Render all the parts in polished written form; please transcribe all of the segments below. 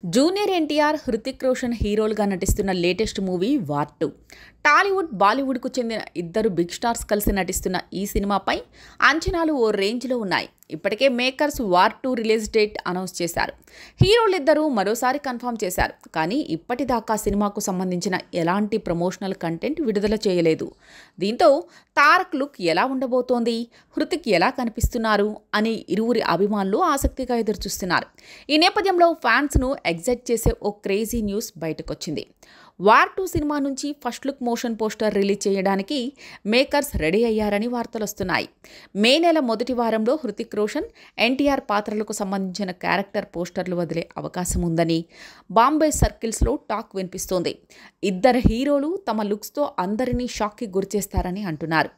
Junior NTR, Hrithik Roshan హీరోలుగా నటిస్తున్న latest movie war 2. Tollywood, బాలీవుడ్కు చెందిన ఇద్దరు బిగ్ స్టార్స్ కలిసి నటిస్తున్న ఈ సినిమాపై అంచనాలు ఓ రేంజ్లో ఉన్నాయి. ఇప్పటికే makers war 2 release date announce చేశారు. హీరోలిద్దరూ మరోసారి కన్ఫర్మ్ చేశారు. కానీ ఇప్పటిదాకా సినిమాకు సంబంధించిన ఎలాంటి ప్రమోషనల్ కంటెంట్ విడుదల చేయలేదు. దీంతో తారక్ లుక్ ఎలా ఉండబోతోంది, హృతిక్ ఎలా కనిపిస్తున్నారు అని ఇరువురి అభిమానులు ఆసక్తిగా ఎదురుచూస్తున్నారు. ఈ నేపథ్యంలో ఫ్యాన్స్ను ఎగ్జైట్ చేసే ఓ క్రేజీ న్యూస్ బయటకొచ్చింది. వార్ 2 సినిమా నుంచి first look motion poster release చేయడానికి మేకర్స్ రెడీ అయ్యారని వార్తలొస్తున్నాయి. మే నెల మొదటి వారంలో హృతిక్ రోషన్, ఎన్టీఆర్ పాత్రలకు సంబంధించిన క్యారెక్టర్ పోస్టర్లు వదిలే అవకాశం ఉందని బాంబే సర్కిల్స్లో టాక్ వినిపిస్తోంది. ఇద్దరు హీరోలు తమ లుక్స్తో అందరినీ షాక్కి గురిచేస్తారని అంటున్నారు.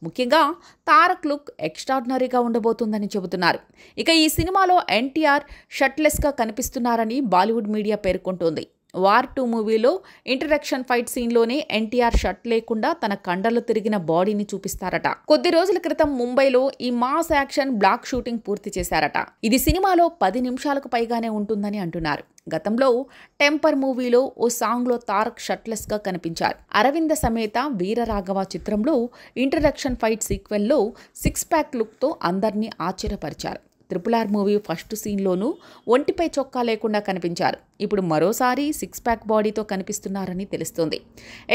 ముఖ్యంగా తారక్ లుక్ ఎక్స్ట్రాడినరీగా ఉండబోతుందని చెబుతున్నారు. ఇక ఈ సినిమాలో ఎన్టీఆర్ షర్ట్లెస్గా కనిపిస్తున్నారని బాలీవుడ్ మీడియా పేర్కొంటోంది. వార్ 2 మూవీలో ఇంట్రడక్షన్ ఫైట్ సీన్లోనే ఎన్టీఆర్ షర్ట్ లేకుండా తన కండలు తిరిగిన బాడీని చూపిస్తారట. కొద్ది రోజుల క్రితం ముంబైలో ఈ మాస్ యాక్షన్ బ్లాక్ షూటింగ్ పూర్తి చేశారట. ఇది సినిమాలో 10 నిమిషాలకు పైగానే ఉంటుందని అంటున్నారు. గతంలో టెంపర్ మూవీలో ఓ సాంగ్లో తారక్ షర్ట్లెస్గా కనిపించారు. అరవింద సమేత వీరరాఘవ చిత్రంలో ఇంట్రడక్షన్ ఫైట్ సీక్వెల్లో 6 ప్యాక్ లుక్తో అందరినీ ఆశ్చర్యపరిచారు. RRR మూవీ ఫస్ట్ సీన్లోనూ ఒంటిపై చొక్కా లేకుండా కనిపించారు. ఇప్పుడు మరోసారి 6 ప్యాక్ బాడీతో కనిపిస్తున్నారని తెలుస్తోంది.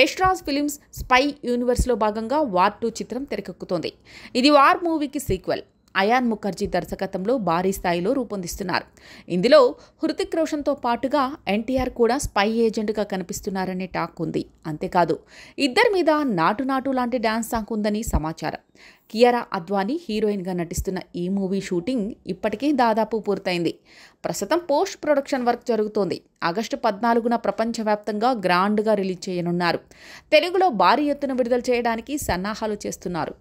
ఎస్ట్రాజ్ ఫిలిమ్స్ స్పై యూనివర్స్లో భాగంగా వార్ 2 చిత్రం తెరకెక్కుతోంది. ఇది వార్ మూవీకి సీక్వెల్. అయాన్ ముఖర్జీ దర్శకత్వంలో భారీ స్థాయిలో రూపొందిస్తున్నారు. ఇందులో హృతిక్ రోషన్తో పాటుగా ఎన్టీఆర్ కూడా స్పై ఏజెంట్గా కనిపిస్తున్నారనే టాక్ ఉంది. అంతేకాదు ఇద్దరి మీద నాటు లాంటి డ్యాన్స్ సాంగ్ ఉందని సమాచారం. కియారా అద్వానీ హీరోయిన్గా నటిస్తున్న ఈ మూవీ షూటింగ్ ఇప్పటికే దాదాపు పూర్తయింది. ప్రస్తుతం పోస్ట్ ప్రొడక్షన్ వర్క్ జరుగుతోంది. ఆగస్టు 14న ప్రపంచవ్యాప్తంగా గ్రాండ్గా రిలీజ్ చేయనున్నారు. తెలుగులో భారీ ఎత్తున విడుదల చేయడానికి సన్నాహాలు చేస్తున్నారు.